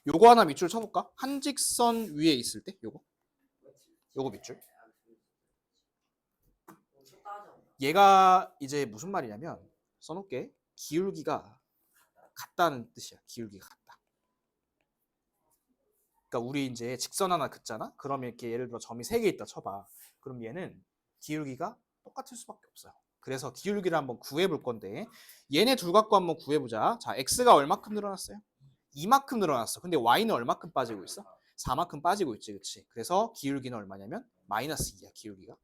요거 하나 밑줄 쳐볼까? 한직선 위에 있을 때 요거 밑줄. 얘가 이제 무슨 말이냐면 써놓을게. 기울기가 같다는 뜻이야. 기울기가 같다. 그러니까 우리 이제 직선 하나 긋잖아. 그러면 이렇게 예를 들어 점이 3개 있다 쳐봐. 그럼 얘는 기울기가 똑같을 수밖에 없어요. 그래서 기울기를 한번 구해볼 건데 얘네 둘 갖고 한번 구해보자. 자, x가 얼마큼 늘어났어요? 2만큼 늘어났어. 근데 y는 얼마큼 빠지고 있어? 4만큼 빠지고 있지, 그치? 그래서 기울기는 얼마냐면 마이너스 2야, 기울기가.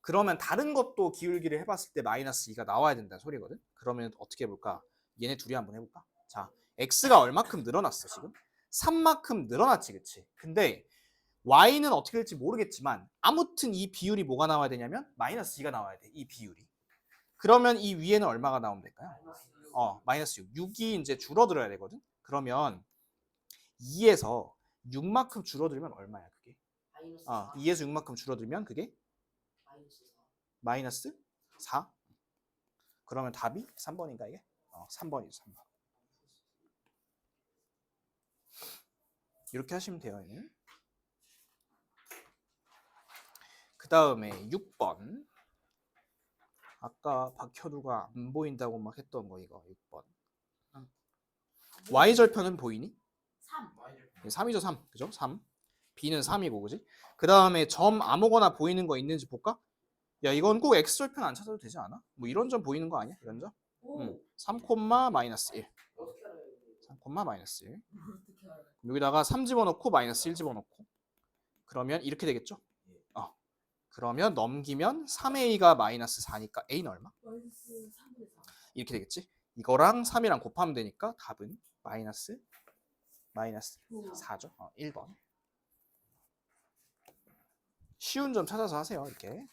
그러면 다른 것도 기울기를 해봤을 때 마이너스 2가 나와야 된다는 소리거든. 그러면 어떻게 해볼까? 얘네 둘이 한번 해볼까? 자, x가 얼마큼 늘어났어, 지금? 3만큼 늘어났지, 그치? 근데 y는 어떻게 될지 모르겠지만 아무튼 이 비율이 뭐가 나와야 되냐면 마이너스 2가 나와야 돼, 이 비율이. 그러면 이 위에는 얼마가 나오면 될까요? 마이너스 6. 6이 이제 줄어들어야 되거든. 그러면 2에서 6만큼 줄어들면 얼마야, 그게? 2에서 6만큼 줄어들면 그게 마이너스 4. 그러면 답이 3번인가 이게? 3번이죠, 3번. 이렇게 하시면 돼요. 그 다음에 6번. 아까 박현우가 안 보인다고 막 했던 거 이거 6번. y절편은 보이니? 3이죠, 3. 그죠? 3. b는 3이고, 그지? 그 다음에 점 아무거나 보이는 거 있는지 볼까? 야, 이건 꼭 x절편 안 찾아도 되지 않아? 뭐 이런 점 보이는 거 아니야? 이런 점? 3, 마이너스 1. 3, 마이너스 1. 여기다가 3 집어넣고 마이너스 1 집어넣고. 그러면 이렇게 되겠죠? 그러면 넘기면 3a가 마이너스 4니까 a는 얼마? 이렇게 되겠지? 이거랑 3이랑 곱하면 되니까 답은 마이너스 4죠. 1번. 쉬운 점 찾아서 하세요. 이렇게.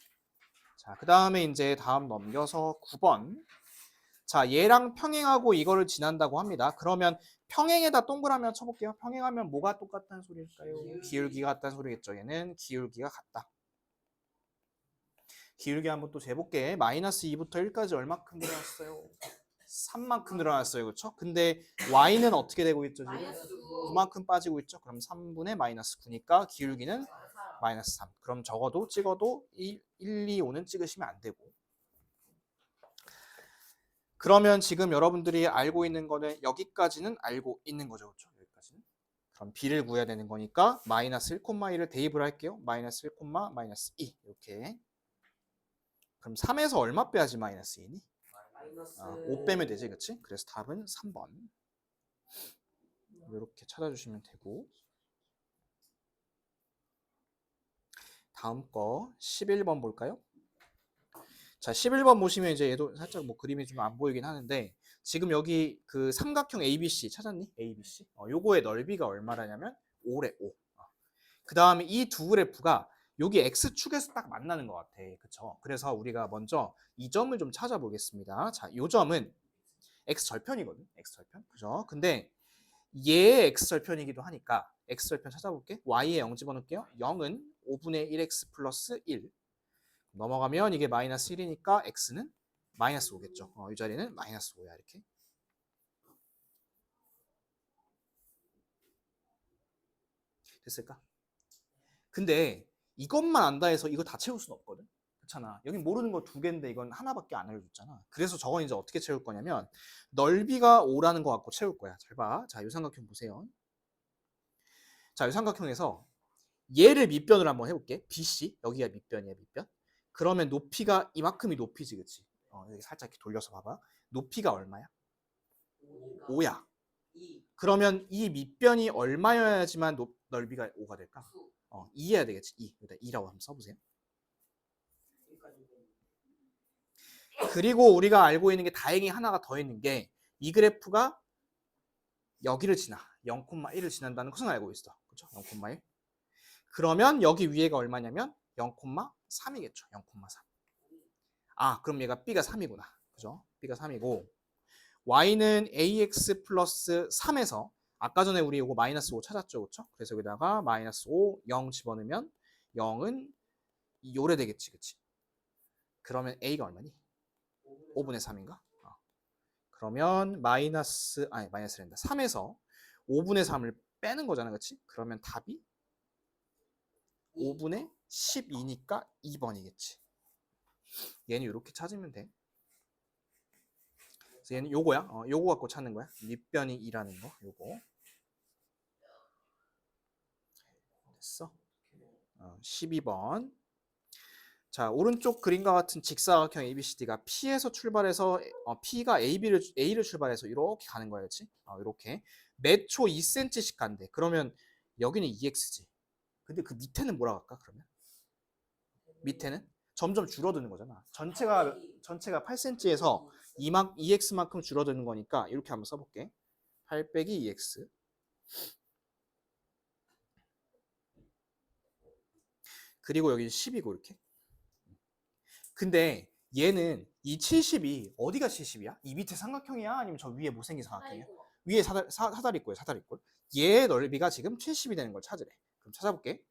자, 그 다음에 이제 다음 넘겨서 9번. 자, 얘랑 평행하고 이거를 지난다고 합니다. 그러면 평행에다 동그라미 쳐볼게요. 평행하면 뭐가 똑같다는 소리일까요? 기울기가 같다는 소리겠죠. 얘는 기울기가 같다. 기울기 한번 또 재볼게. 마이너스 2부터 1까지 얼마큼 늘어났어요? 3만큼 늘어났어요. 그렇죠? 근데 y는 어떻게 되고 있죠? 지금 9만큼 빠지고 있죠. 그럼 3분의 마이너스 9니까 기울기는 마이너스 3. 그럼 적어도 찍어도 1, 2, 5는 찍으시면 안 되고. 그러면 지금 여러분들이 알고 있는 거는 여기까지는 알고 있는 거죠. 그렇죠? 여기까지는. 그럼 b를 구해야 되는 거니까 마이너스 1,1을 대입을 할게요. 마이너스 1, 마이너스 2 이렇게. 그럼 3에서 얼마 빼야지 마이너스 2니? 5 빼면 되지, 그치? 그래서 답은 3번. 이렇게 찾아주시면 되고. 다음 거 11번 볼까요? 자, 11번 보시면 이제 얘도 살짝 뭐 그림이 좀 안 보이긴 하는데 지금 여기 그 삼각형 ABC 찾았니? ABC. 요거의 넓이가 얼마라냐면 5래, 5. 그 다음에 이 두 그래프가 여기 X축에서 딱 만나는 것 같아. 그쵸? 그래서 우리가 먼저 이 점을 좀 찾아보겠습니다. 자, 이 점은 X절편이거든. X절편. 그죠? 근데 얘의 X절편이기도 하니까 X절편 찾아볼게. Y에 0 집어넣을게요. 0은 5분의 1X 플러스 1. 넘어가면 이게 마이너스 1이니까 X는 마이너스 5겠죠. 이 자리는 마이너스 5야. 이렇게. 됐을까? 근데 이것만 안다 해서 이거 다 채울 수는 없거든. 그렇잖아. 여기 모르는 거 2개인데 이건 하나밖에 안 알려줬잖아. 그래서 저건 이제 어떻게 채울 거냐면 넓이가 5라는 거 갖고 채울 거야. 잘 봐. 자, 이 삼각형 보세요. 자, 이 삼각형에서 얘를 밑변을 한번 해볼게. BC. 여기가 밑변이야, 밑변. 그러면 높이가 이만큼이 높이지, 그치? 여기 살짝 이렇게 돌려서 봐봐. 높이가 얼마야? 5야. 그러면 이 밑변이 얼마여야지만 넓이가 5가 될까? 2해야 되겠지. 2. 여기다 2라고 한번 써보세요. 그리고 우리가 알고 있는 게 다행히 하나가 더 있는 게 이 그래프가 여기를 지나 0,1을 지난다는 것은 알고 있어. 그렇죠? 0,1. 그러면 여기 위에가 얼마냐면 0,3이겠죠. 0,3. 그럼 얘가 b가 3이구나. 그죠? b가 3이고 y는 ax 플러스 3에서 아까 전에 우리 이거 마이너스 5 찾았죠. 그렇죠? 그래서 여기다가 마이너스 5, 0 집어넣으면 0은 요래 되겠지. 그치? 그러면 a가 얼마니? 5분의 3인가? 그러면 마이너스랜다. 3에서 5분의 3을 빼는 거잖아, 그렇지? 그러면 답이 5분의 12니까 2번이겠지. 얘는 이렇게 찾으면 돼. 그래서 얘는 요거야. 요거 갖고 찾는 거야. 밑변이 2라는 거. 요거. 됐어. 12번. 자, 오른쪽 그림과 같은 직사각형 ABCD가 P에서 출발해서 P가 A를 출발해서 이렇게 가는 거야, 그렇지? 이렇게 몇 초 2cm씩 간대. 그러면 여기는 2x지. 근데 그 밑에는 뭐라 할까? 그러면 밑에는 점점 줄어드는 거잖아. 전체가 8cm에서 2x만큼 줄어드는 거니까 이렇게 한번 써볼게. 8 빼기 2x. 그리고 여기 10이고 이렇게. 근데 얘는 이 70이 어디가 70이야? 이 밑에 삼각형이야? 아니면 저 위에 못생긴 삼각형이야? 위에 사다리꼴이야, 사다리꼴. 얘의 넓이가 지금 70이 되는 걸 찾으래. 그럼 찾아볼게.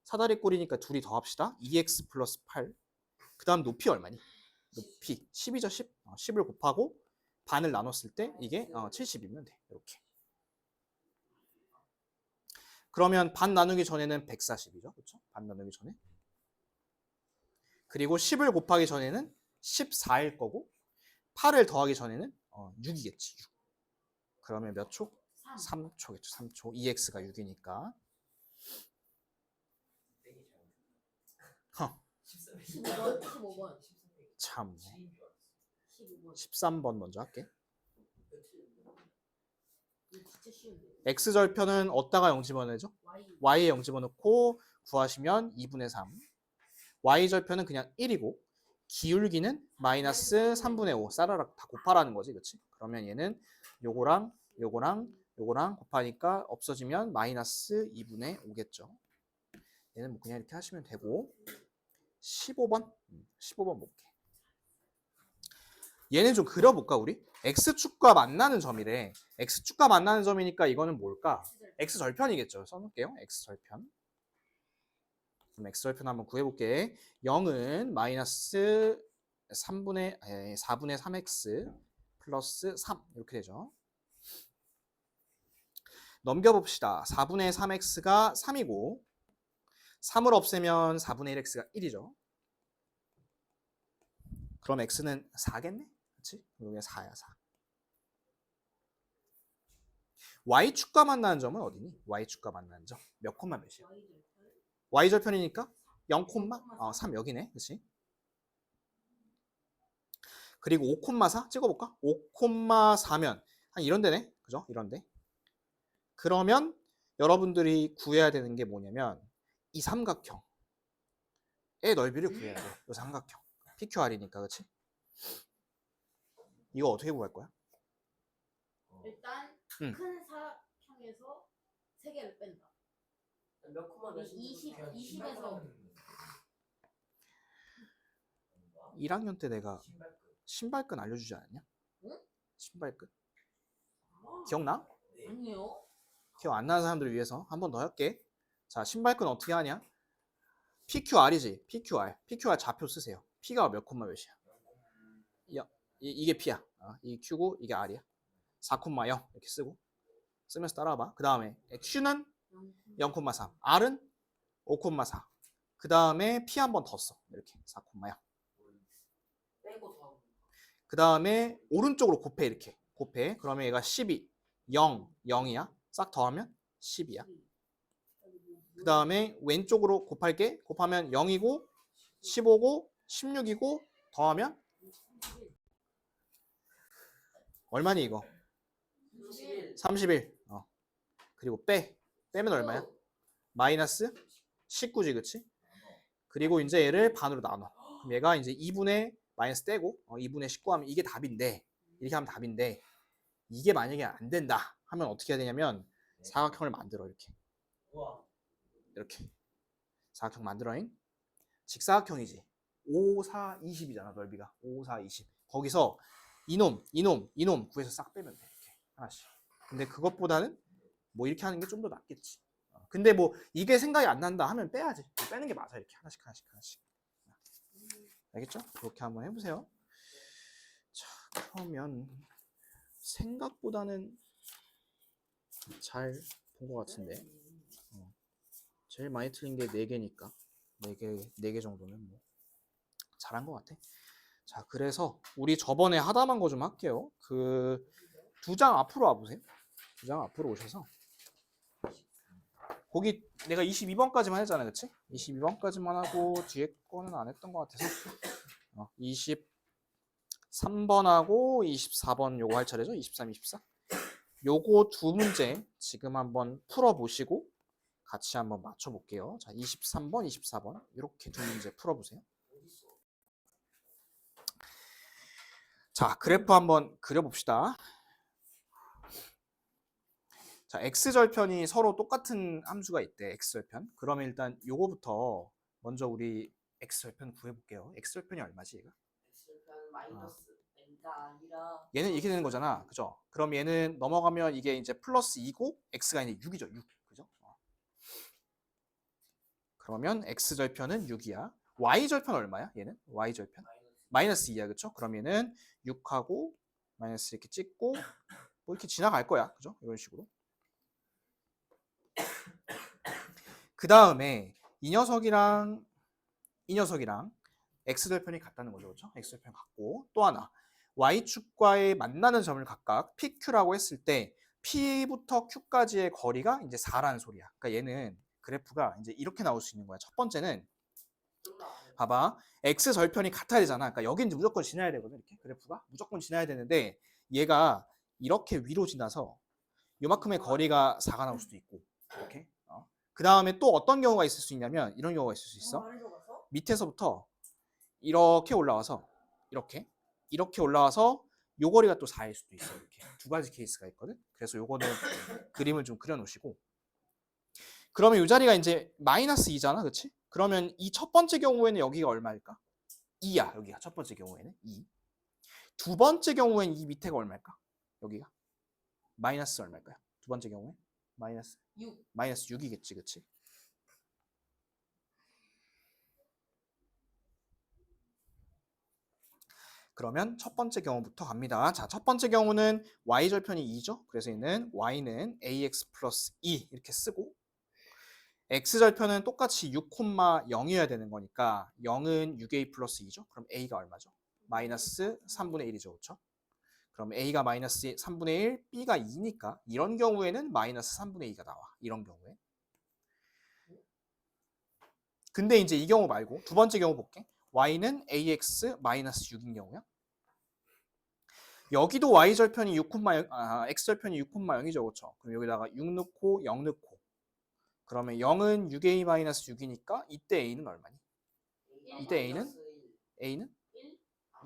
사다리꼴이니까 둘이 더합시다. 2x 플러스 8. 그 다음 높이 얼마니? 높이 10이죠, 10. 10을 곱하고 반을 나눴을 때 이게 70이면 돼. 이렇게. 그러면 반 나누기 전에는 140이죠. 그렇죠? 반 나누기 전에. 그리고 10을 곱하기 전에는 14일 거고 8을 더하기 전에는 6이겠지. 6. 그러면 몇 초? 3초겠죠. 3초. 2x가 6이니까. 15번. 참. 13번 먼저 할게. x절편은 어디다가 0 집어넣죠? y에 0 집어넣고 구하시면 2분의 3. y절편은 그냥 1이고 기울기는 마이너스 3분의 5. 싸라락 다 곱하라는 거지. 그렇지? 그러면 얘는 요거랑 곱하니까 없어지면 마이너스 2분의 5겠죠. 얘는 뭐 그냥 이렇게 하시면 되고 15번 볼게. 얘는 좀 그려볼까 우리? x축과 만나는 점이래. x축과 만나는 점이니까 이거는 뭘까? x절편이겠죠. 써놓을게요. x절편. 그럼 x절편 한번 구해볼게. 0은 마이너스 4분의 3x 플러스 3 이렇게 되죠. 넘겨봅시다. 4분의 3x가 3이고 3을 없애면 4분의 1x가 1이죠. 그럼 x는 4겠네? 그렇지? 여기가 4야, 4. y축과 만나는 점은 어디니? y축과 만나는 점. 몇 콤마 몇이야? y절편이니까 0 3 여기네. 그렇지? 그리고 5,4 찍어볼까? 5,4면 한 이런 데네. 그죠? 이런 데. 그러면 여러분들이 구해야 되는 게 뭐냐면 이 삼각형의 넓이를 구해야 돼. 이 삼각형. PQR이니까, 그렇지? 이거 어떻게 구할 거야? 일단 큰 사각형에서 3개를 뺀다. 몇 콤마 몇 20에서 1학년 때 내가 신발끈 알려주지 않았냐? 응? 신발끈. 기억나? 아니요. 기억 안 나는 사람들을 위해서 한 번 더 할게. 자, 신발끈 어떻게 하냐? PQR이지. PQR 좌표 쓰세요. P가 몇 콤마 몇이야? 이게 P야. 이 Q고 이게 R이야. 4,0 이렇게 쓰면서 따라와봐. 그 다음에 Q는 0,3, R은 5,4. 그 다음에 P 한 번 더 써. 이렇게 4,0. 빼고 더하고. 그 다음에 오른쪽으로 곱해. 이렇게 곱해. 그러면 얘가 12, 0, 0이야. 싹 더하면 10이야. 그 다음에 왼쪽으로 곱할게. 곱하면 0이고 15고 16이고 더하면 얼마니 이거? 31. 그리고 빼면 얼마야? 마이너스 19지, 그치? 그리고 이제 얘를 반으로 나눠. 그럼 얘가 이제 2분의 마이너스 떼고 2분의 19 하면 이게 답인데, 이렇게 하면 답인데, 이게 만약에 안 된다 하면 어떻게 해야 되냐면 사각형을 만들어. 이렇게 사각형 만들어잉. 직사각형이지. 5, 4, 20이잖아 넓이가. 5, 4, 20. 거기서 이놈 구해서 싹 빼면 돼. 이렇게 하나씩. 근데 그것보다는 뭐 이렇게 하는 게 좀 더 낫겠지. 근데 뭐 이게 생각이 안 난다 하면 빼야지. 빼는 게 맞아. 이렇게 하나씩. 알겠죠? 그렇게 한번 해보세요. 자, 그러면 생각보다는 잘 본 것 같은데. 제일 많이 틀린 게 4개니까 4개 정도는 뭐 잘한 것 같아. 자, 그래서 우리 저번에 하다만 거 좀 할게요. 그 2장 앞으로 와보세요. 2장 앞으로 오셔서 거기 내가 22번까지만 했잖아, 그치? 22번까지만 하고 뒤에 거는 안 했던 것 같아서 23번하고 24번 요거 할 차례죠? 23, 24. 요거 두 문제 지금 한번 풀어보시고 같이 한번 맞춰볼게요. 자, 23번, 24번 이렇게 두 문제 풀어보세요. 자, 그래프 한번 그려봅시다. 자, x절편이 서로 똑같은 함수가 있대. x절편. 그러면 일단 요거부터 먼저 우리 x절편 구해볼게요. x절편이 얼마지 얘가? X편 마이너스 N가 아니라 얘는 이렇게 되는 거잖아. 그죠? 그럼 얘는 넘어가면 이게 이제 플러스 2고 x가 이제 6이죠. 6. 그죠? 그러면 x절편은 6이야. y절편 얼마야? 얘는? y절편? 마이너스 2야. 그쵸? 그럼 얘는 6하고 마이너스 이렇게 찍고 뭐 이렇게 지나갈 거야. 그죠? 이런 식으로. 그 다음에 이 녀석이랑 x절편이 같다는 거죠. 그렇죠? x절편 같고 또 하나 y축과의 만나는 점을 각각 PQ라고 했을 때 P부터 Q까지의 거리가 이제 4라는 소리야. 그러니까 얘는 그래프가 이제 이렇게 나올 수 있는 거야. 첫 번째는 봐봐. x절편이 같아야 되잖아. 그러니까 여긴 이제 무조건 지나야 되거든. 이렇게 그래프가 무조건 지나야 되는데 얘가 이렇게 위로 지나서 요만큼의 거리가 4가 나올 수도 있고 이렇게. 그 다음에 또 어떤 경우가 있을 수 있냐면 이런 경우가 있을 수 있어. 밑에서부터 이렇게 올라와서 이렇게 올라와서 요 거리가 또 4일 수도 있어. 이렇게 두 가지 케이스가 있거든. 그래서 요거는 그림을 좀 그려 놓으시고 그러면 요 자리가 이제 마이너스 2잖아. 그렇지? 그러면 이 첫 번째 경우에는 여기가 얼마일까? 2야. 여기가 첫 번째 경우에는 2. 두 번째 경우에는 이 밑에가 얼마일까? 여기가 마이너스 얼마일까요? 두 번째 경우에 마이너스 6. 마이너스 6이겠지. 그치? 그러면 첫 번째 경우부터 갑니다. 자, 첫 번째 경우는 y절편이 2죠. 그래서 얘는 y는 ax 플러스 2 이렇게 쓰고 x절편은 똑같이 6,0이어야 되는 거니까 0은 6a 플러스 2죠. 그럼 a가 얼마죠? 마이너스 3분의 1이죠. 그렇죠? 그럼 a가 마이너스 3분의 1, b가 2니까 이런 경우에는 마이너스 3분의 2가 나와. 이런 경우에. 근데 이제 이 경우 말고 두 번째 경우 볼게. y는 ax 마이너스 6인 경우야. 여기도 y절편이 6, x절편이 6,0이죠. 그렇죠? 그럼 여기다가 6 넣고 0 넣고 그러면 0은 6a 마이너스 6이니까 이때 a는 얼마니? 이때 a는?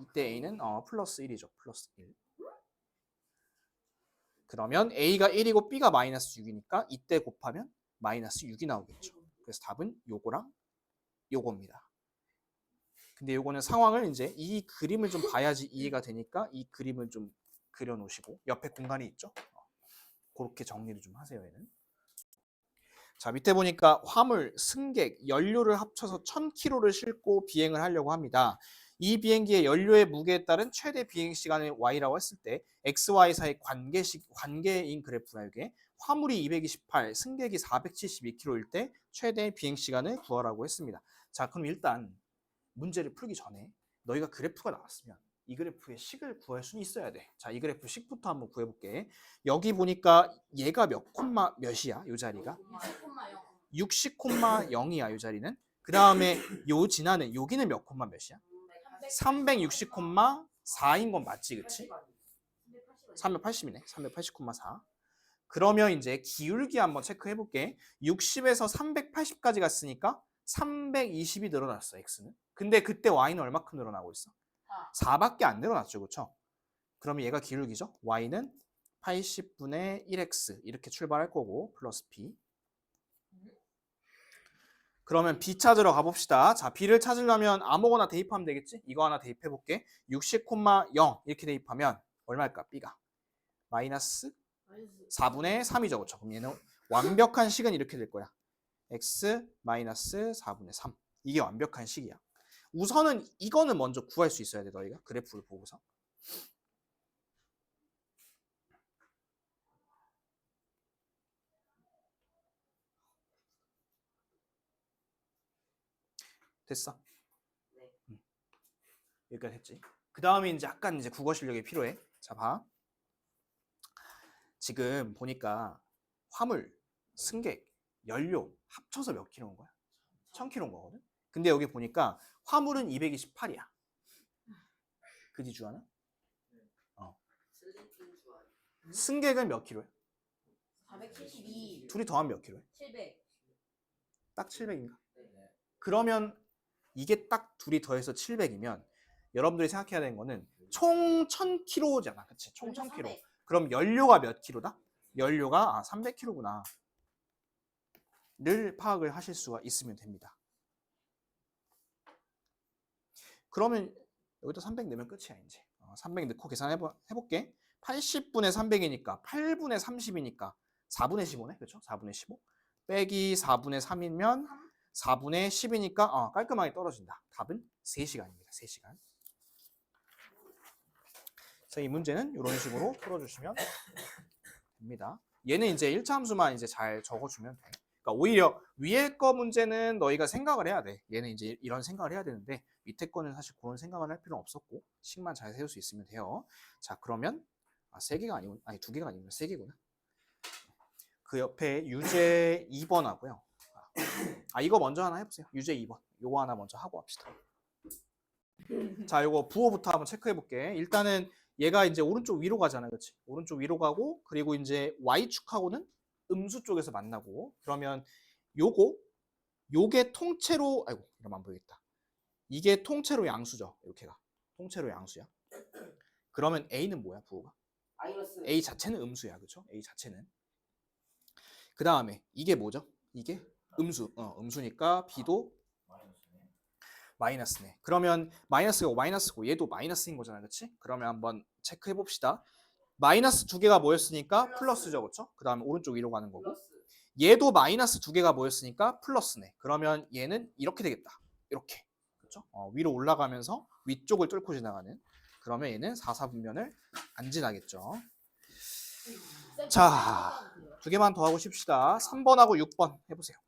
이때 a는 플러스 1이죠. 플러스 1. 그러면 a가 1이고 b가 마이너스 6이니까 이때 곱하면 마이너스 6이 나오겠죠. 그래서 답은 요거랑 요겁니다. 근데 요거는 상황을 이제 이 그림을 좀 봐야지 이해가 되니까 이 그림을 좀 그려 놓으시고 옆에 공간이 있죠. 그렇게 정리를 좀 하세요. 얘는. 자, 밑에 보니까 화물, 승객, 연료를 합쳐서 1000km를 싣고 비행을 하려고 합니다. 이 비행기의 연료의 무게에 따른 최대 비행 시간을 y라고 했을 때 x, y 사이 관계인 그래프가 이게 화물이 228, 승객이 472km일 때 최대 비행 시간을 구하라고 했습니다. 자, 그럼 일단 문제를 풀기 전에 너희가 그래프가 나왔으면 이 그래프의 식을 구할 수는 있어야 돼. 자, 이 그래프 식부터 한번 구해볼게. 여기 보니까 얘가 몇 콤마 몇이야? 이 자리가 60,0이야. 이 자리는. 그 다음에 요 지나는 여기는 몇 콤마 몇이야? 360,4인 건 맞지, 그치? 380이네. 380,4. 그러면 이제 기울기 한번 체크해 볼게. 60에서 380까지 갔으니까 320이 늘어났어, x는. 근데 그때 y는 얼마큼 늘어나고 있어? 4밖에 안 늘어났죠, 그렇죠? 그러면 얘가 기울기죠. y는 80분의 1x 이렇게 출발할 거고 플러스 p. 그러면 b 찾으러 가봅시다. 자, b를 찾으려면 아무거나 대입하면 되겠지? 이거 하나 대입해 볼게. 60,0 이렇게 대입하면 얼마일까? b가 마이너스 4분의 3이죠, 그렇죠? 그럼 얘는 완벽한 식은 이렇게 될 거야. x 마이너스 4분의 3. 이게 완벽한 식이야. 우선은 이거는 먼저 구할 수 있어야 돼, 너희가. 그래프를 보고서. 됐어? 네. 여기까지 했지. 그 다음에 이제 약간 이제 국어 실력이 필요해. 자, 봐. 지금 보니까 화물, 승객, 연료 합쳐서 몇 킬로인 거야? 1000킬로인 거거든? 근데 여기 보니까 화물은 228이야. 그지 주하나? 슬리핑 좋아요. 승객은 몇 킬로야? 472, 둘이 더하면 몇 킬로야? 700. 딱 700인가? 네. 그러면 이게 딱 둘이 더해서 700이면 여러분들이 생각해야 되는 거는 총 1000kg잖아. 그치? 총 1000kg. 그럼 연료가 몇 킬로다? 연료가 300kg구나. 를 파악을 하실 수가 있으면 됩니다. 그러면 여기다 300 넣으면 끝이야 이제. 300 넣고 계산해볼게. 80분의 300이니까 8분의 30이니까 4분의 15네. 그렇죠? 4분의 15 빼기 4분의 3이면 4분의 10이니까 깔끔하게 떨어진다. 답은 3시간입니다. 3시간. 자, 이 문제는 이런 식으로 풀어주시면 됩니다. 얘는 이제 1차 함수만 이제 잘 적어주면 돼. 그러니까 오히려 위에 거 문제는 너희가 생각을 해야 돼. 얘는 이제 이런 생각을 해야 되는데 밑에 거는 사실 그런 생각을 할 필요는 없었고 식만 잘 세울 수 있으면 돼요. 자, 그러면 3개가 아니고 아니 2개가 아니구나. 3개구나. 그 옆에 유제 2번 하고요. 이거 먼저 하나 해보세요. 유제 2번. 요거 하나 먼저 하고 합시다. 자, 요거 부호부터 한번 체크해 볼게. 일단은 얘가 이제 오른쪽 위로 가잖아요. 그렇지? 오른쪽 위로 가고 그리고 이제 Y축하고는 음수 쪽에서 만나고 그러면 요게 통째로 이러면 안 보이겠다. 이게 통째로 양수죠. 이렇게가. 통째로 양수야. 그러면 A는 뭐야? 부호가? 마이너스. A 자체는 음수야. 그렇죠? A 자체는. 그 다음에 이게 뭐죠? 이게 음수. 음수니까 B도 마이너스네. 그러면 마이너스가 마이너스고 얘도 마이너스인 거잖아. 그렇지? 그러면 한번 체크해 봅시다. 마이너스 2개가 모였으니까 플러스죠. 그렇죠? 그 다음에 오른쪽 위로 가는 거고 플러스. 얘도 마이너스 2개가 모였으니까 플러스네. 그러면 얘는 이렇게 되겠다. 이렇게. 그렇죠? 위로 올라가면서 위쪽을 뚫고 지나가는. 그러면 얘는 4사분면을 안 지나겠죠. 자, 2개만 더 하고 쉽시다. 3번하고 6번 해보세요.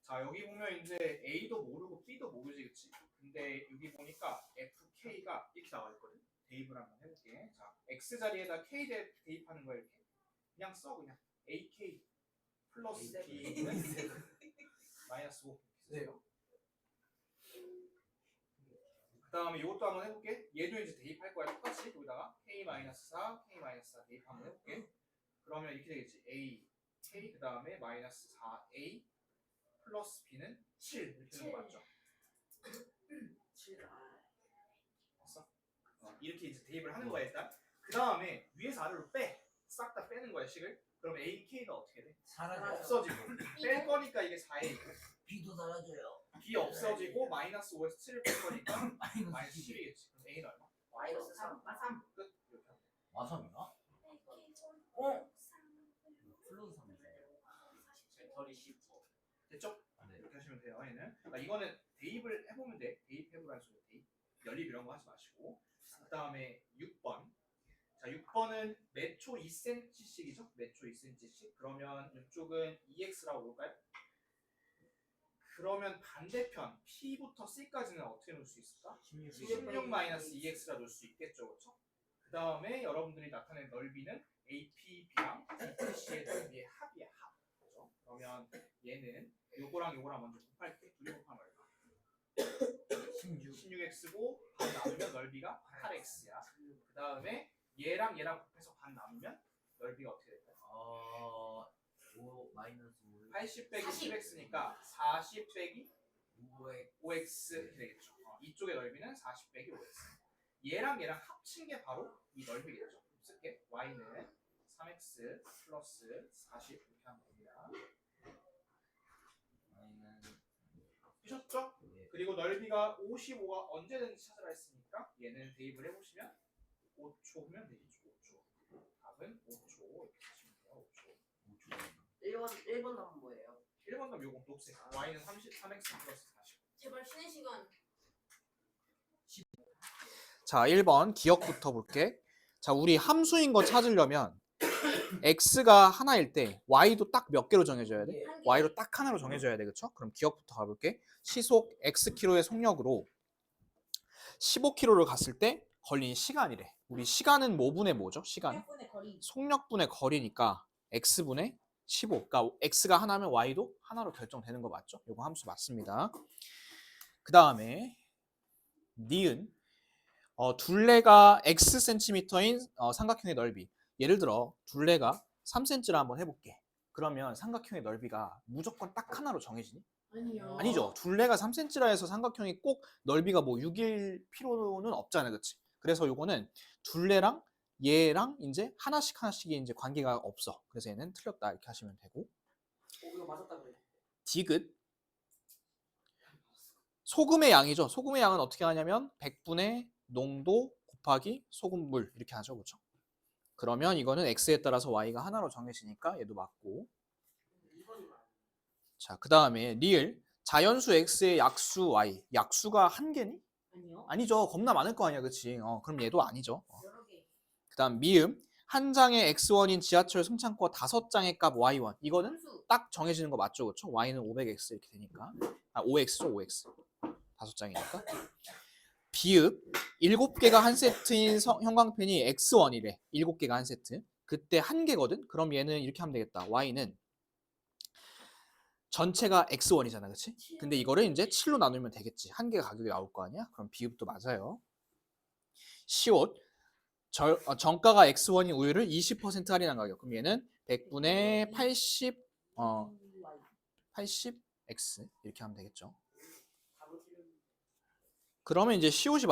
자, 여기 보면 이제 A도 모르고 B도 모르지, 그치? 근데 여기 보니까 FK가 이렇게 나와 있거든. 대입을 한번 해볼게. 자, X 자리에다 K 대입하는 거야, 이렇게. 그냥 써, 그냥. AK 플러스 B는 마이너스 5. 쓰세요. 그 다음에 이것도 한번 해볼게. 얘도 이제 대입할 거야, 똑같이. 여기다가 K 마이너스 4, K 마이너스 4 대입 한번 해볼게. 그러면 이렇게 되겠지. A, K, 그 다음에 마이너스 4A 플러스 B는 7 이렇게 되는 거 맞죠? 7. 됐어? 이렇게 이제 대입을 하는 거야 일단. 그 다음에 위에서 아래로 빼. 싹 다 빼는 거야 식을. 그럼 A, K가 어떻게 돼? 사라져요. 없어지고. 뺄 거니까 이게 4A. B도 사라져요. B 없어지고 마이너스 5에서 7을 뺄 거니까 마이너스 10이겠지. 그럼 A는 얼마? 마이너스 3. 3. 끝. 이렇게 하면 돼. 마삼인가? 플러스 3. 배터리 10%. 됐죠? 네. 이렇게 하시면 돼요. 얘는. 그러니까 이거는 대입을 해보면 돼. 대입해보라는 소리. 대입. 연립 이런 거 하지 마시고. 그 다음에 6번. 자, 6번은 매초 2cm씩이죠? 매초 2cm씩. 그러면 이쪽은 2x라고 볼까요? 그러면 반대편 P부터 C까지는 어떻게 놓을 수 있을까? 16-2x라 놓을 수 있겠죠, 그렇죠? 그 다음에 여러분들이 나타낸 넓이는 APB랑 BTC의 넓이의 합이야, 합. 그렇죠? 그러면 얘는 요거랑 요거랑 먼저 곱할게. 둘이 곱하면 얼마? 16x고 반 나누면 넓이가 8x야. 그 다음에 얘랑 얘랑 곱해서 반 나누면 넓이가 어떻게 될까요? 5 마이너스 5. 80 빼기 40. 10x니까 40 빼기 5에 5x 이렇게 되겠죠. 이쪽의 넓이는 40 빼기 5x. 얘랑 얘랑 합친 게 바로 이 넓이겠죠. 쓸게. y는 3x 플러스 40 이렇게 하면 됩니다. 하셨죠? 네. 그리고 넓이가 55가 언제든지 찾으라 했으니까 얘는 대입을 해보시면 5초면 되겠죠. 5초. 답은 5초 이렇게 하시면 돼요. 5초. 1번 답은 뭐예요? 1번 답 요거 녹색. y는 33x 플러스 40. 제발 쉬는 시간. 자, 1번 기억부터 볼게. 자, 우리 함수인 거 찾으려면 x가 하나일 때 y도 딱 몇 개로 정해져야 돼? 한 개. y로 딱 하나로 정해져야 돼. 그렇죠? 그럼 기억부터 가볼게. 시속 xkm의 속력으로 15km를 갔을 때 걸린 시간이래. 우리 시간은 뭐분의 뭐죠? 시간. 분의 거리. 속력분의 거리니까 x분의 15. 그러니까 x가 하나면 y도 하나로 결정되는 거 맞죠? 이거 함수 맞습니다. 그 다음에 니은 둘레가 x 센티미터인 삼각형의 넓이. 예를 들어 둘레가 3cm를 한번 해볼게. 그러면 삼각형의 넓이가 무조건 딱 하나로 정해지니? 아니요. 아니죠. 둘레가 3cm라 해서 삼각형이 꼭 넓이가 뭐 6일 필요는 없잖아요. 그렇지? 그래서 요거는 둘레랑 얘랑 이제 하나씩의 이제 관계가 없어. 그래서 얘는 틀렸다 이렇게 하시면 되고. 이거 맞았다 그래. 디귿 소금의 양이죠. 소금의 양은 어떻게 하냐면 100분의 농도 곱하기 소금물 이렇게 하죠. 그렇죠? 그러면 이거는 x에 따라서 y가 하나로 정해지니까 얘도 맞고. 자, 그 다음에 리을 자연수 x의 약수 y. 약수가 한 개니? 아니요. 아니죠. 겁나 많을 거 아니야. 그치? 그럼 얘도 아니죠. 여러 개. 그 다음 미음 한 장의 x1인 지하철 승차권 5장의 값 y1. 이거는 함수. 딱 정해지는 거 맞죠? 그렇죠? y는 500x 이렇게 되니까. 5x죠. 5x. 5장이니까. 비읍 7개가 한 세트인 형광펜이 x1이래. 7개가 한 세트. 그때 한 개거든. 그럼 얘는 이렇게 하면 되겠다. y는 전체가 x1이잖아. 그치? 근데 이거를 이제 7로 나누면 되겠지. 한 개가 가격이 나올 거 아니야? 그럼 비읍도 맞아요. 시옷 정가가 x1인 우유를 20% 할인한 가격. 그럼 얘는 100분의 80x 이렇게 하면 되겠죠. 그러면 이제 시옷이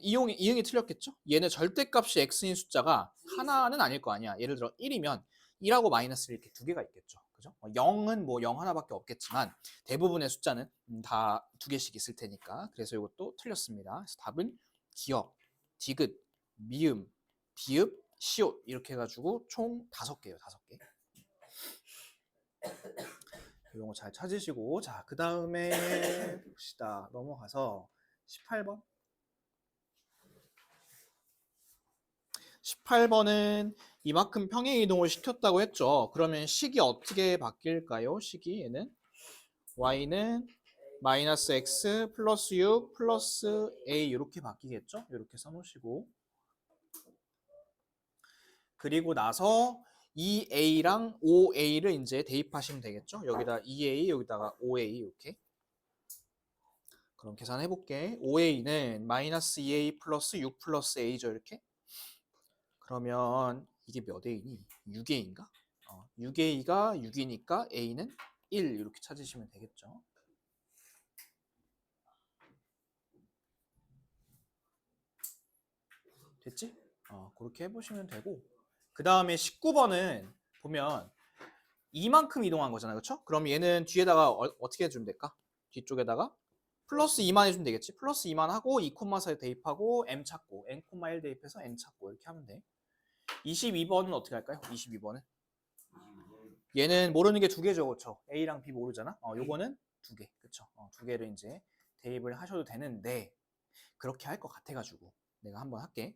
이응이 틀렸겠죠? 얘는 절대값이 x인 숫자가 하나는 아닐 거 아니야. 예를 들어 1이면 1하고 마이너스 이렇게 두 개가 있겠죠. 그죠? 0은 뭐 0 하나밖에 없겠지만 대부분의 숫자는 다 두 개씩 있을 테니까. 그래서 이것도 틀렸습니다. 그래서 답은 기역, 디귿, 미음, 비읍, 시옷 이렇게 해가지고 총 5개예요. 5개. 이런 거 잘 찾으시고 자, 그 다음에 봅시다. 넘어가서 18번. 18번은 이만큼 평행 이동을 시켰다고 했죠. 그러면 식이 어떻게 바뀔까요? 식이 얘는 y는 마이너스 x 플러스 6 플러스 a 이렇게 바뀌겠죠? 이렇게 써놓으시고 그리고 나서 2a랑 5a를 이제 대입하시면 되겠죠? 여기다 2a 여기다가 5a 이렇게. 그럼 계산해 볼게. 5a는 마이너스 2a 플러스 6 플러스 a죠. 이렇게. 그러면 이게 몇 a니? 6a인가? 6a가 6이니까 a는 1 이렇게 찾으시면 되겠죠. 됐지? 그렇게 해보시면 되고 그 다음에 19번은 보면 이만큼 이동한 거잖아요. 그렇죠? 그럼 얘는 뒤에다가 어떻게 해주면 될까? 뒤쪽에다가 플러스 2만 해주면 되겠지? 플러스 2만 하고 2,4 대입하고 m 찾고 n,1 대입해서 n 찾고 이렇게 하면 돼. 22번은 어떻게 할까요? 22번은 얘는 모르는 게 두 개죠. 그렇죠? A랑 B 모르잖아. 요거는 두 개. 그렇죠? 두 개를 이제 대입을 하셔도 되는데 그렇게 할 것 같아가지고 내가 한번 할게.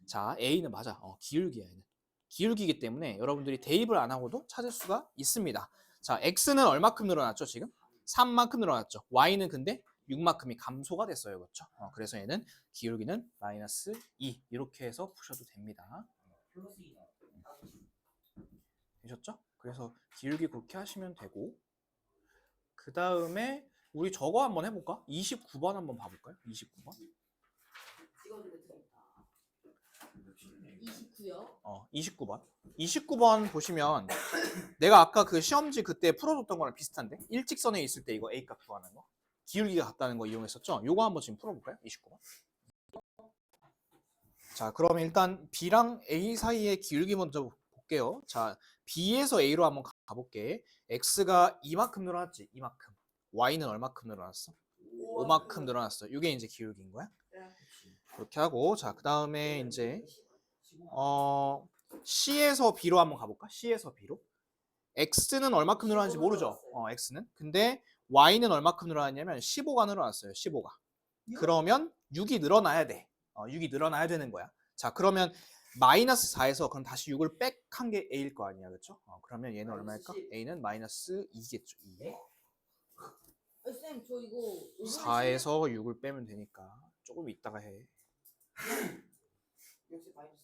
자, A는 맞아. 기울기야. 얘는. 기울기이기 때문에 여러분들이 대입을 안 하고도 찾을 수가 있습니다. 자, X는 얼마큼 늘어났죠? 지금? 3만큼 늘어났죠. Y는 근데 6만큼이 감소가 됐어요. 그렇죠? 그래서 얘는 기울기는 마이너스 2 이렇게 해서 푸셔도 됩니다. 되셨죠? 그래서 기울기 그렇게 하시면 되고 그 다음에 우리 저거 한번 해볼까? 29번 한번 봐볼까요? 29번. 찍어드리겠습니다. 29요? 29번. 29번 보시면 내가 아까 그 시험지 그때 풀어줬던 거랑 비슷한데 일직선에 있을 때 이거 A값 구하는 거 기울기가 같다는 거 이용했었죠? 요거 한번 지금 풀어볼까요? 29번. 자, 그럼 일단 B랑 A 사이의 기울기 먼저 볼게요. 자, B에서 A로 한번 가볼게. X가 이만큼 늘어났지? 이만큼. Y는 얼마큼 늘어났어? 5만큼 늘어났어. 이게 이제 기울기인 거야? 그렇게 하고 자, 그 다음에 이제 C에서 B로 한번 가볼까? C에서 B로. X는 얼마큼 늘어났는지 모르죠? X는. 근데 Y는 얼마큼 늘어났냐면 15가 늘어났어요. 15가. 그러면 6이 늘어나야 돼. 6이 늘어나야 되는 거야. 자, 그러면 마이너스 4에서 그럼 다시 6을 빽한 게 a일 거 아니야, 그렇죠? 그러면 얘는 얼마일까? 마이너스 10. a는 마이너스 2겠죠. 2. 쌤, 저 이거 4에서 6을 빼면 되니까 조금 이따가 해. 역시 마이너스.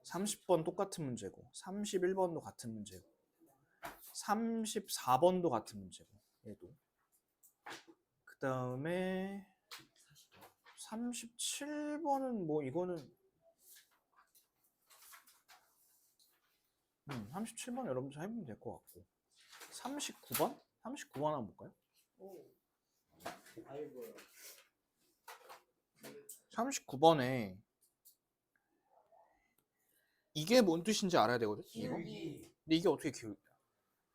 30번 똑같은 문제고 31번도 같은 문제고 34번도 같은 문제고 얘도 그 다음에 37번은 뭐 이거는 37번 여러분들 해보면 될 것 같고 39번? 39번 한번 볼까요? 오. 아이고. 39번에 이게 뭔 뜻인지 알아야 되거든. 이거. 기울기. 근데 이게 어떻게 기울기야?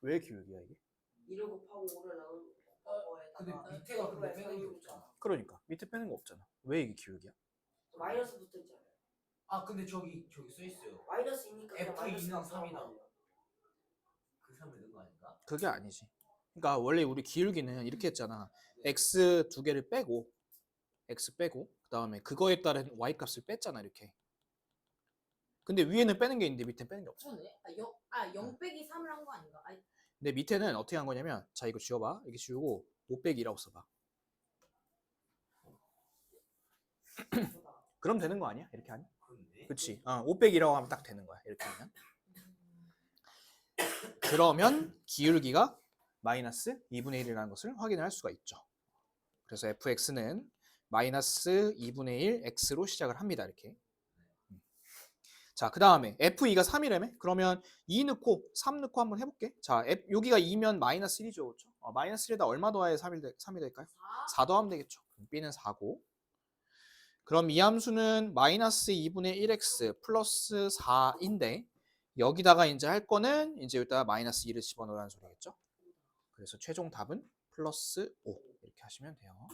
왜 기울기야 이게? 1을 곱하고 5를 나눈 근데 거에다가 밑에가 근데 빼는 게 없잖아. 그러니까 밑에 빼는 거 없잖아. 왜 이게 기울기야? 마이너스 붙어 있잖아요. 아 근데 저기 써 있어요. 마이너스이니까 그냥 F2 마이너스 는 나오는 3이다. 거 아니에요? 그 3을 넣은 거 아닌가? 그게 아니지. 그러니까 원래 우리 기울기는 이렇게 했잖아. x 두 개를 빼고 x 빼고 그 다음에 그거에 따른 y 값을 뺐잖아 이렇게. 근데 위에는 빼는 게 있는데 밑에 빼는 게 없어. 그러네. 0 빼기 3을 한 거 아닌가? 아니, 근데 밑에는 어떻게 한 거냐면 자 이거 지워봐. 이렇게 지우고 5 빼기 2라고 써봐. 그럼 되는 거 아니야? 이렇게 하면? 그런데. 그치? 5 빼기 2라고 하면 딱 되는 거야. 이렇게 하면. 그러면 기울기가 마이너스 2분의 1이라는 것을 확인할 수가 있죠. 그래서 fx는 마이너스 2분의 1 x로 시작을 합니다. 이렇게. 자, 그 다음에 f2가 3이라며? 그러면 2 넣고 3 넣고 한번 해볼게. 자, 여기가 2면 마이너스 1이죠. 그렇죠? 마이너스 1에다 얼마 더하야 3이 될까요? 4. 4 더하면 되겠죠. 그럼 b는 4고. 그럼 이 함수는 마이너스 2분의 1x 플러스 4인데 여기다가 이제 할 거는 이제 여기다가 마이너스 2를 집어넣으라는 소리겠죠. 그래서 최종 답은 플러스 5 이렇게 하시면 돼요.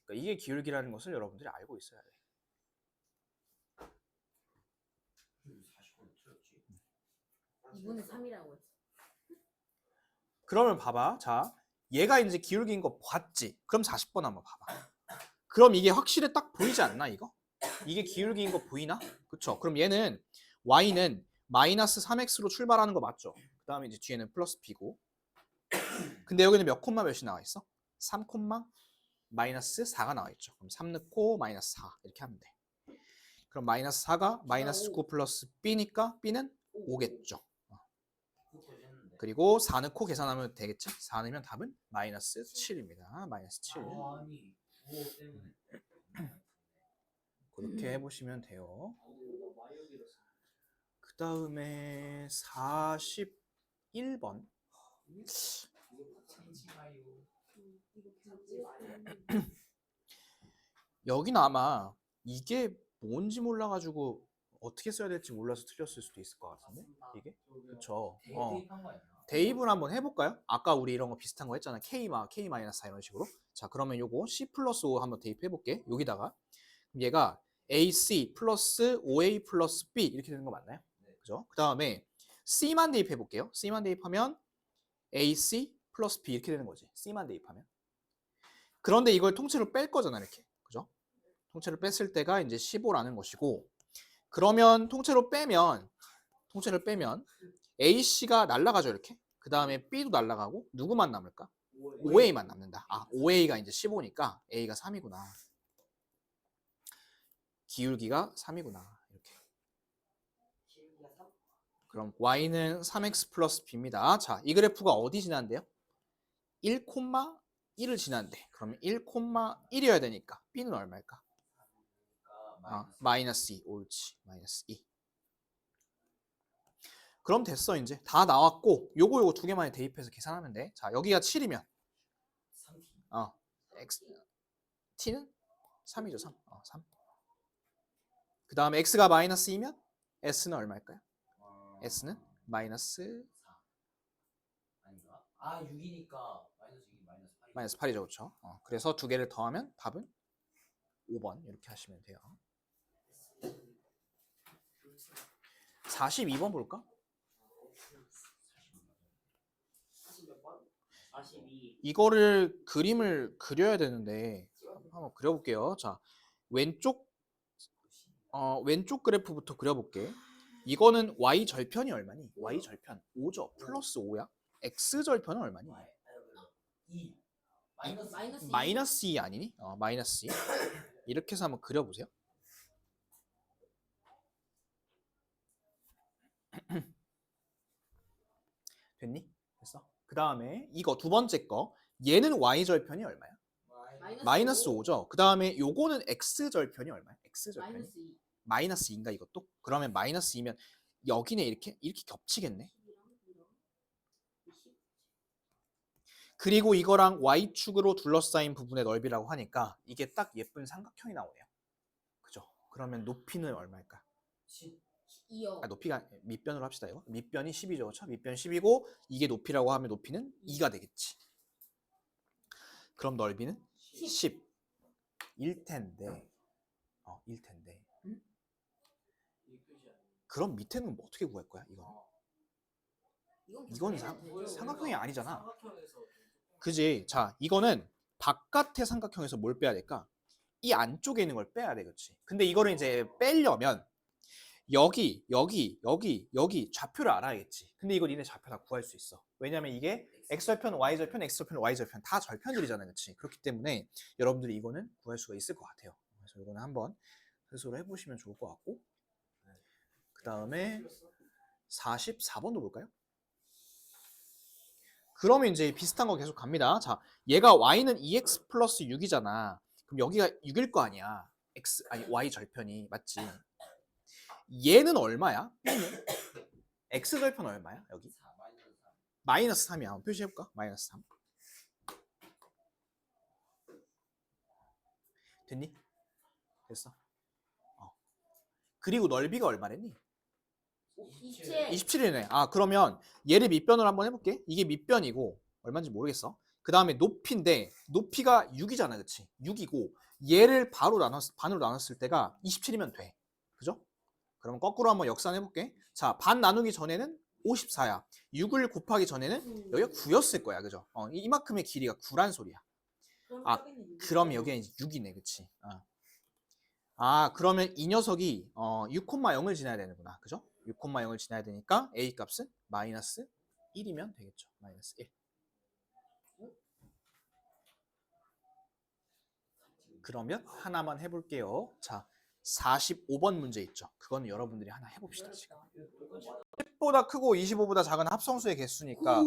그러니까 이게 기울기라는 것을 여러분들이 알고 있어야 돼. 40번 틀렸지. 2분의 3이라고 했어. 그러면 봐봐. 자, 얘가 이제 기울기인 거 봤지? 그럼 40번 한번 봐봐. 그럼 이게 확실히 딱 보이지 않나 이거? 이게 기울기인 거 보이나? 그쵸? 그럼 얘는 y는 마이너스 3x로 출발하는 거 맞죠? 그 다음에 이제 뒤에는 플러스 b고 근데 여기는 몇 콤마 몇이 나와 있어? 3 콤마 마이너스 4가 나와 있죠. 그럼 3 넣고 마이너스 4 이렇게 하면 돼. 그럼 마이너스 4가 마이너스 9 플러스 b니까 b는 5겠죠. 그것도 했는데. 그리고 4 넣고 계산하면 되겠죠? 4 넣으면 답은 마이너스 7입니다. 마이너스 7. 아니 5 때문에. 그렇게 해보시면 돼요. 그 다음에 41번. 여기는 아마 이게 뭔지 몰라가지고 어떻게 써야 될지 몰라서 틀렸을 수도 있을 것 같은데 이게 그쵸. 대입한 거 아니야? 대입을 한번 해볼까요? 아까 우리 이런 거 비슷한 거 했잖아. K-4 이런 식으로. 자 그러면 요거 C 플러스 5 한번 대입해볼게. 여기다가 얘가 AC 플러스 5A 플러스 B 이렇게 되는 거 맞나요? 그죠? 그 다음에 C만 대입해볼게요. C만 대입하면 AC 플러스 B 이렇게 되는 거지. C만 대입하면. 그런데 이걸 통째로 뺄 거잖아 이렇게. 그죠? 통째로 뺐을 때가 이제 15라는 것이고 그러면 통째로 빼면 AC가 날라가죠 이렇게. 그 다음에 B도 날라가고 누구만 남을까? 5A만 남는다. 5A가 이제 15니까 A가 3이구나. 기울기가 3이구나. 이렇게. 기울기가 3. 그럼 Y는 3X 플러스 B입니다. 자, 이 그래프가 어디 지난대요? 1,1을 지난대. 그러면 1,1이어야 되니까 B는 얼마일까? 마이너스 2. 옳지. 마이너스 2. 그럼 됐어 이제. 다 나왔고 요거 두 개만 대입해서 계산하면 돼. 자, 여기가 7이면 3T. X T는 3이죠. 3. 3. 그 다음에 X가 마이너스 2면 S는 얼마일까요? S는 마이너스 4. 아닌가? 6이니까 마이너스 2 마이너스 8. 마이너스 8이죠. 그렇죠? 그래서 두 개를 더하면 답은 5번 이렇게 하시면 돼요. 42번 볼까? 40몇 번? 42. 이거를 그림을 그려야 되는데 한번 그려볼게요. 자, 왼쪽 왼쪽 그래프부터 그려볼게. 이거는 y 절편이 얼마니? y 절편 5죠. 플러스 5야. x 절편은 얼마니? 2 마이너스 마이너스 2 아니니? 마이너스 2. 이렇게 해서 한번 그려보세요. 됐니? 됐어. 그 다음에 이거 두 번째 거. 얘는 y 절편이 얼마야? 마이너스 5죠. 그 다음에 요거는 x 절편이 얼마야? x 절편이 마이너스 2. 마이너스 2인가 이것도? 그러면 마이너스 2면 여기네 이렇게 겹치겠네. 그리고 이거랑 y축으로 둘러싸인 부분의 넓이라고 하니까 이게 딱 예쁜 삼각형이 나오네요. 그죠? 그러면 높이는 얼마일까? 2요. 높이가 밑변으로 합시다. 이거 밑변이 10이죠. 그렇죠? 밑변 10이고 이게 높이라고 하면 높이는 2가 되겠지. 그럼 넓이는 10. 일 텐데. 일 텐데. 그럼 밑에는 뭐 어떻게 구할 거야? 이건 삼각형이 아니잖아. 그지? 자, 이거는 바깥의 삼각형에서 뭘 빼야 될까? 이 안쪽에 있는 걸 빼야 돼, 그렇지? 근데 이거를 이제 빼려면 여기 좌표를 알아야겠지. 근데 이거 니네 좌표 다 구할 수 있어. 왜냐면 이게 x절편, y절편, x절편, y절편 다 절편들이잖아, 그렇지? 그렇기 때문에 여러분들이 이거는 구할 수가 있을 것 같아요. 그래서 이거는 한번 스스로 해보시면 좋을 것 같고, 그 다음에 44번도 볼까요? 그러면 이제 비슷한 거 계속 갑니다. 자, 얘가 y는 2x 플러스 6이잖아. 그럼 여기가 6일 거 아니야. y 절편이 맞지? 얘는 얼마야? B는? x 절편 얼마야? 여기? 마이너스 3이야. 한번 표시해볼까? 마이너스 3. 됐니? 됐어. 그리고 넓이가 얼마랬니? 27. 27이네. 그러면 얘를 밑변으로 한번 해볼게. 이게 밑변이고 얼마인지 모르겠어. 그 다음에 높이인데 높이가 6이잖아, 그치? 6이고 얘를 반으로 나눴을 때가 27이면 돼. 그죠? 그럼 거꾸로 한번 역산해볼게. 자, 반 나누기 전에는 54야. 6을 곱하기 전에는 여기가 9였을 거야, 그죠? 이만큼의 길이가 9란 소리야. 그럼 여기가 이제 6이네, 그치? 그러면 이 녀석이 6,0을 지나야 되는구나, 그죠? 6,0을 지나야 되니까 a 값은 마이너스 1이면 되겠죠. 마이너스 1. 그러면 하나만 해볼게요. 자, 45번 문제 있죠. 그건 여러분들이 하나 해봅시다. 지금 10보다 크고 25보다 작은 합성수의 개수니까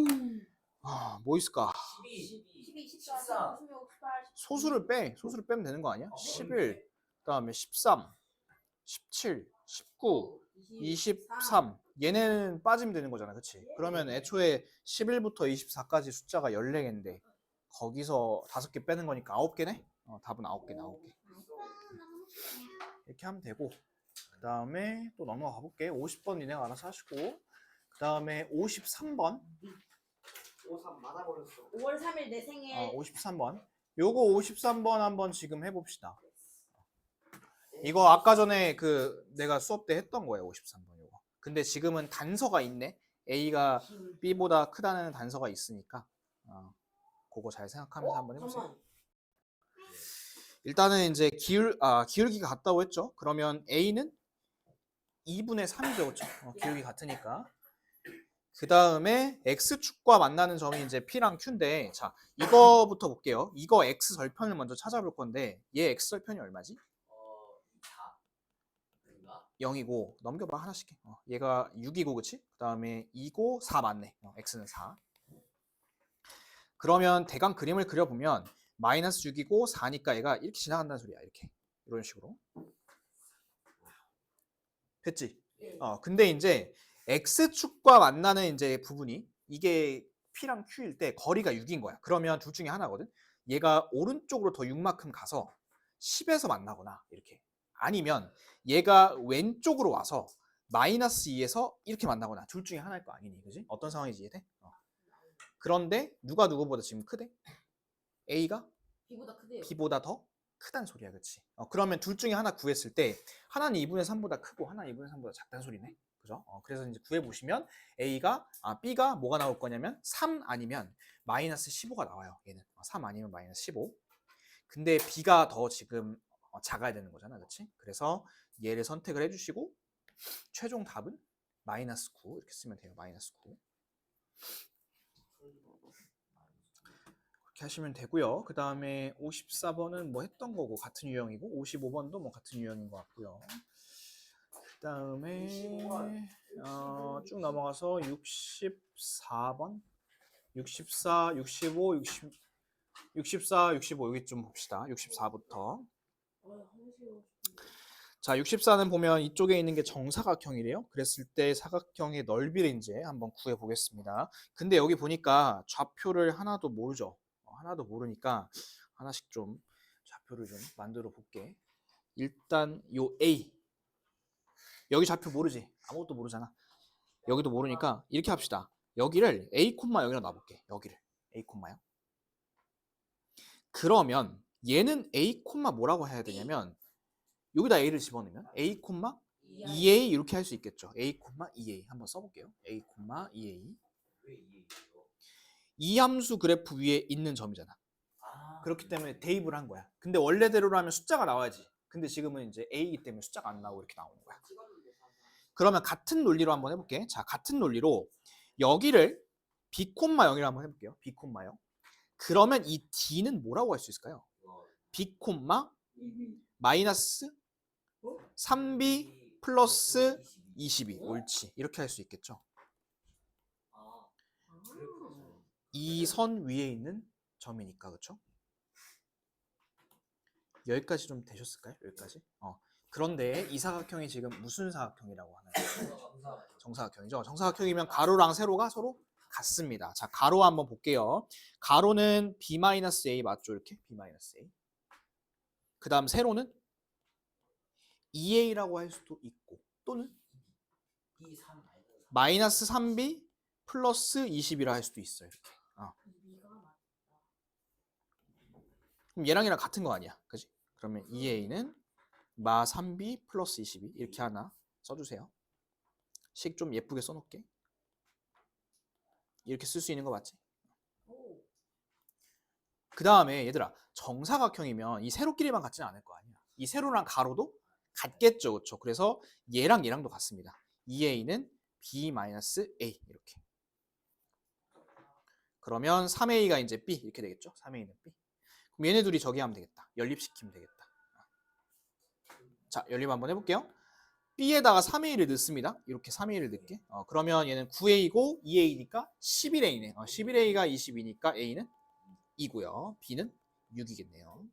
뭐 있을까? 12, 14, 16, 18, 소수를 빼면 되는 거 아니야? 11, 그 다음에 13, 17, 19, 23. 얘네는 빠지면 되는 거잖아, 그치? 그러면 애초에 11부터 24까지 숫자가 14개인데 거기서 5개 빼는 거니까 9개네? 답은 9개, 9개. 이렇게 하면 되고, 그 다음에 또 넘어가 볼게. 50번 니네가 알아서 하시고, 그 다음에 53번. 53 많아버렸어. 5월 3일 내 생일. 53번. 요거 53번 한번 지금 해봅시다. 이거 아까 전에 내가 수업 때 했던 거예요, 53번 요거. 근데 지금은 단서가 있네. A가 B보다 크다는 단서가 있으니까 그거 잘 생각하면서 한번 해보세요. 일단은 이제 기울기가 같다고 했죠. 그러면 A는 2분의 3이죠, 그렇죠? 기울기 같으니까. 그 다음에 X축과 만나는 점이 이제 P랑 Q인데, 자, 이거부터 볼게요. 이거 X 절편을 먼저 찾아볼 건데, 얘 X 절편이 얼마지? 0이고, 넘겨봐, 하나씩 해. 얘가 6이고, 그치? 그 다음에 2고, 4 맞네. X는 4. 그러면 대강 그림을 그려보면, 마이너스 6이고 4니까 얘가 이렇게 지나간다는 소리야. 이렇게. 이런 식으로. 됐지? 근데 이제 X축과 만나는 이제 부분이 이게 P랑 Q일 때 거리가 6인 거야. 그러면 둘 중에 하나거든. 얘가 오른쪽으로 더 6만큼 가서 10에서 만나거나 이렇게. 아니면 얘가 왼쪽으로 와서 마이너스 2에서 이렇게 만나거나 둘 중에 하나일 거 아니니. 그지? 어떤 상황인지 이해돼? 그런데 누가 누구보다 지금 크대? A가 B보다 크대요. B보다 더 크단 소리야, 그치? 그러면 둘 중에 하나 구했을 때 하나는 2분의 3보다 크고 하나는 2분의 3보다 작다는 소리네, 그죠? 그래서 이제 구해보시면 B가 뭐가 나올 거냐면 3 아니면 마이너스 15가 나와요. 얘는 3 아니면 마이너스 15. 근데 B가 더 지금 작아야 되는 거잖아, 그치? 그래서 얘를 선택을 해주시고 최종 답은 마이너스 9 이렇게 쓰면 돼요. 마이너스 9 그렇게 하시면 되고요. 그 다음에 54번은 뭐 했던 거고 같은 유형이고 55번도 뭐 같은 유형인 것 같고요. 그 다음에 쭉 넘어가서 64번 64, 65, 64, 65 여기 좀 봅시다. 64부터 자 64는 보면 이쪽에 있는 게 정사각형이래요. 그랬을 때 사각형의 넓이를 이제 한번 구해 보겠습니다. 근데 여기 보니까 좌표를 하나도 모르죠. 하나도 모르니까 하나씩 좀 좌표를 좀 만들어 볼게. 일단 요 A 여기 좌표 모르지? 아무것도 모르잖아. 여기도 모르니까 이렇게 합시다. 여기를 A 콤마 여기로 놔볼게. 여기를 A 콤마요. 그러면 얘는 A 콤마 뭐라고 해야 되냐면 여기다 A를 집어넣으면 A 콤마 2A 이렇게 할 수 있겠죠. A 콤마 2A 한번 써볼게요. A 콤마 2A 왜 이게 있어? 이 함수 그래프 위에 있는 점이잖아. 그렇기 때문에 대입을 한 거야. 근데 원래대로라면 숫자가 나와야지. 근데 지금은 이제 A이기 때문에 숫자가 안 나오고 이렇게 나오는 거야. 그러면 같은 논리로 한번 해볼게. 자, 같은 논리로 여기를 B 콤마 0이라고 한번 해볼게요. B 콤마 0. 그러면 이 D는 뭐라고 할 수 있을까요? B 콤마 마이너스 3B 플러스 22. 옳지. 이렇게 할 수 있겠죠. 이 선 위에 있는 점이니까 그렇죠? 여기까지 좀 되셨을까요? 여기까지? 그런데 이 사각형이 지금 무슨 사각형이라고 하나요? 정사각형이죠. 정사각형이면 가로랑 세로가 서로 같습니다. 자, 가로 한번 볼게요. 가로는 B-A 맞죠? 이렇게 B-A. 그 다음 세로는 2A라고 할 수도 있고 또는 마이너스 3B 플러스 20이라 할 수도 있어요. 이렇게. 그럼 얘랑 얘랑 같은 거 아니야. 그지? 그러면 2A는 마 3B 플러스 22 이렇게 하나 써주세요. 식 좀 예쁘게 써놓을게. 이렇게 쓸 수 있는 거 맞지? 그 다음에 얘들아 정사각형이면 이 세로끼리만 같지는 않을 거 아니야. 이 세로랑 가로도 같겠죠. 그렇죠? 그래서 얘랑 얘랑도 같습니다. 2A는 B-A 이렇게. 그러면 3A가 이제 B 이렇게 되겠죠. 3A는 B. 그럼 얘네 둘이 저기 하면 되겠다. 연립시키면 되겠다. 자, 연립 한번 해볼게요. B에다가 3A를 넣습니다. 이렇게 3A를 넣게. 그러면 얘는 9A고 2A니까 11A네. 11A가 22니까 A는 2고요. B는 6이겠네요.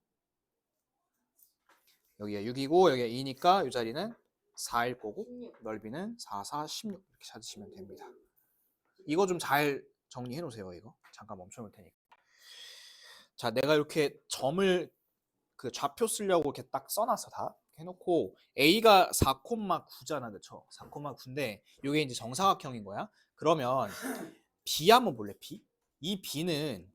여기가 6이고 여기가 2니까 이 자리는 4일 거고 넓이는 4, 4, 16 이렇게 찾으시면 됩니다. 이거 좀 잘 정리해 놓으세요. 이거 잠깐 멈춰 놓을 테니까. 자, 내가 이렇게 점을 그 좌표 쓰려고 이렇게 딱 써놨어 다 해놓고 A가 4,9잖아, 그렇죠? 4,9인데 이게 이제 정사각형인 거야. 그러면 B 한번 볼래? B? 이 B는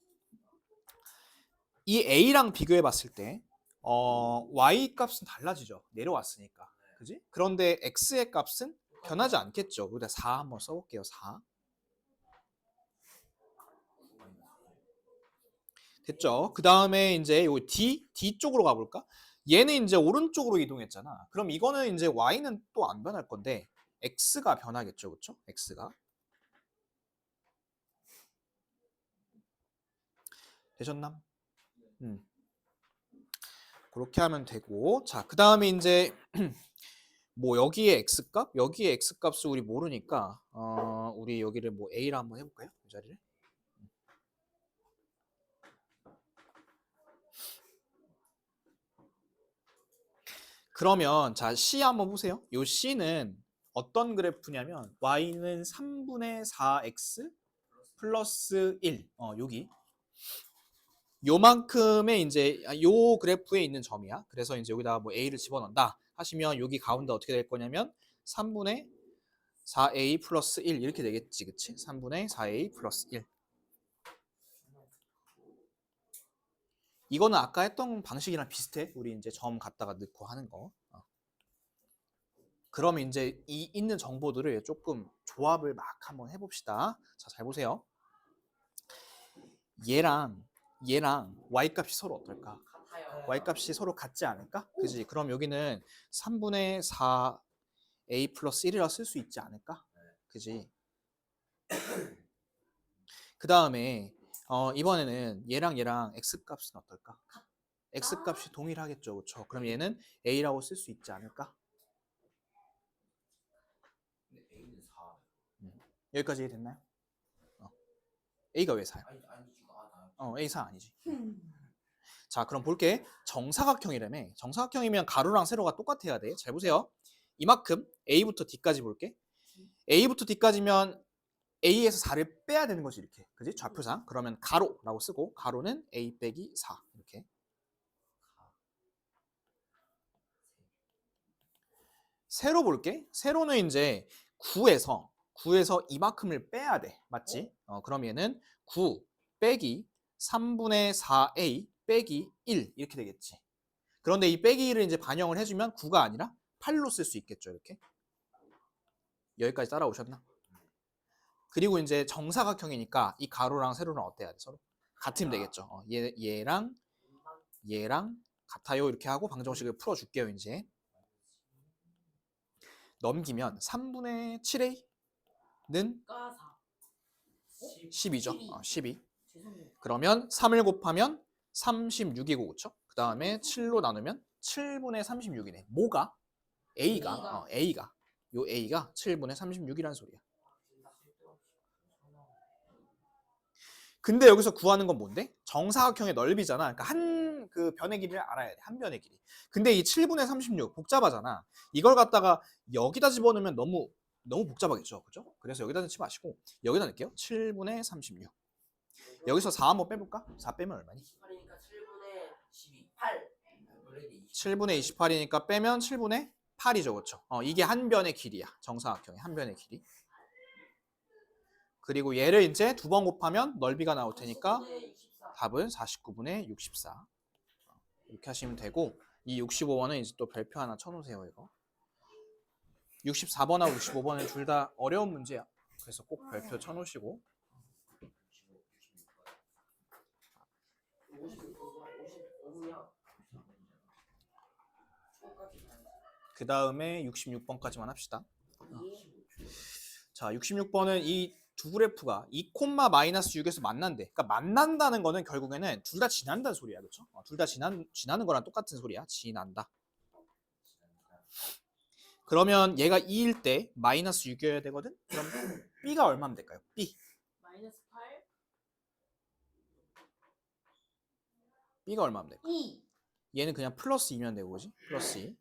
이 A랑 비교해 봤을 때 Y 값은 달라지죠. 내려왔으니까. 그지? 그런데 X의 값은 변하지 않겠죠. 여기다 4 한번 써볼게요. 4. 됐죠? 그 다음에 이제 요 D 쪽으로 가볼까? 얘는 이제 오른쪽으로 이동했잖아. 그럼 이거는 이제 Y는 또 안 변할 건데 X가 변하겠죠. 그렇죠? X가. 되셨나? 그렇게 하면 되고 자, 그 다음에 이제 뭐 여기에 X값? 여기에 X값을 우리 모르니까 우리 여기를 뭐 A라 한번 해볼까요? 이 자리를. 그러면 자 C 한번 보세요. 요 C는 어떤 그래프냐면 Y는 3분의 4X 플러스 1 여기 요만큼의 이제 요 그래프에 있는 점이야. 그래서 이제 여기다가 뭐 A를 집어넣는다 하시면 여기 가운데 어떻게 될 거냐면 3분의 4A 플러스 1 이렇게 되겠지. 그치? 3분의 4A 플러스 1 이거는 아까 했던 방식이랑 비슷해. 우리 이제 점 갖다가 넣고 하는 거. 그러면 이제 이 있는 정보들을 조금 조합을 막 한번 해봅시다. 자, 잘 보세요. 얘랑 Y 값이 서로 어떨까? y값이 서로 같지 않을까? 그지? 그럼 여기는 3분의 4a 플러스 1이라 쓸 수 있지 않을까? 그지? 그 다음에 이번에는 얘랑 x값은 어떨까? x값이 동일하겠죠, 그렇죠? 그럼 얘는 a라고 쓸 수 있지 않을까? 근데 A는 4. 여기까지 이해됐나요? a가 왜 4야? 아니 지금 나. a 4 아니지. 자, 그럼 볼게. 정사각형이라며. 정사각형이면 가로랑 세로가 똑같아야 돼. 잘 보세요. 이만큼 a부터 d까지 볼게. a부터 d까지면 a에서 4를 빼야 되는 거지, 이렇게. 그지? 좌표상. 그러면 가로라고 쓰고 가로는 a 빼기 4 이렇게. 세로 볼게. 세로는 이제 9에서 이만큼을 빼야 돼. 맞지? 그럼 얘는 9 빼기 3분의 4a 빼기 1 이렇게 되겠지. 그런데 이 빼기 1을 이제 반영을 해주면 9가 아니라 8로 쓸 수 있겠죠, 이렇게. 여기까지 따라오셨나? 그리고 이제 정사각형이니까 이 가로랑 세로는 어때야 돼? 서로 같으면 되겠죠. 얘랑 같아요. 이렇게 하고 방정식을 풀어줄게요. 이제 넘기면 3분의 7a는 가 4. 12죠. 12. 죄송해요. 그러면 3을 곱하면 36이고, 그쵸? 그 다음에 7로 나누면 7분의 36이네. 뭐가? A가. 요 A가 7분의 36이라는 소리야. 근데 여기서 구하는 건 뭔데? 정사각형의 넓이잖아. 그러니까 한 그 변의 길이를 알아야 돼. 한 변의 길이. 근데 이 7분의 36 복잡하잖아. 이걸 갖다가 여기다 집어넣으면 너무 복잡하겠죠. 그죠? 그래서 여기다 넣지 마시고 여기다 넣을게요. 7분의 36. 여기서 4 한번 빼볼까? 4 빼면 얼마니? 28이니까 7분의 12. 8. 7분의 28이니까 빼면 7분의 8이죠. 그렇죠? 이게 한 변의 길이야. 정사각형의 한 변의 길이. 그리고 얘를 이제 두 번 곱하면 넓이가 나올 테니까 49분의 64. 답은 49분의 64. 이렇게 하시면 되고, 이 65번은 이제 또 별표 하나 쳐놓으세요. 이거 64번하고 65번은 둘 다 어려운 문제야. 그래서 꼭 별표 쳐놓으시고, 55분이야. 그 다음에 66번까지만 합시다. 자, 66번은 이 두 그래프가 2,-6에서 만난대. 그러니까 만난다는 거는 결국에는 둘 다 지난다는 소리야. 그렇죠? 둘 다 지나는 거랑 똑같은 소리야. 지난다. 그러면 얘가 2일 때 마이너스 6이어야 되거든? 그럼 B가 얼마면 될까요? B. 마이너스 8. B가 얼마면 될까? 2. 얘는 그냥 플러스 2면 되고, 그지? 플러스 2.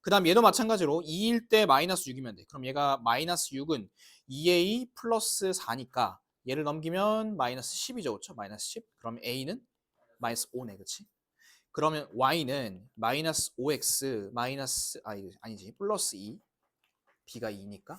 그 다음 얘도 마찬가지로 2일 때 마이너스 6이면 돼. 그럼 얘가 마이너스 6은 2a 플러스 4니까 얘를 넘기면 마이너스 10이죠. 그렇죠? 마이너스 10. 그럼 a는 마이너스 5네. 그치? 그러면 y는 마이너스 5x 마이너스 아니지 플러스 2 b가 2니까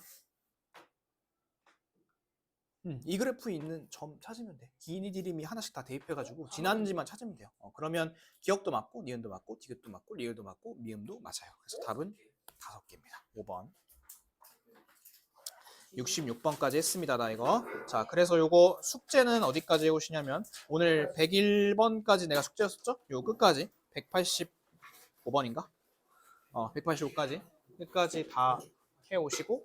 이 그래프에 있는 점 찾으면 돼. 기니 디림이 하나씩 다 대입해가지고 지났는지만 찾으면 돼요. 그러면 기억도 맞고 니은도 맞고 디귿도 맞고 리을도 맞고 미음도 맞아요. 그래서 답은 5개입니다. 5번 66번까지 했습니다. 나 이거. 자, 그래서 요거 숙제는 어디까지 해오시냐면 오늘 101번까지 내가 숙제였었죠? 요 끝까지 185번인가? 185까지 끝까지 다 해오시고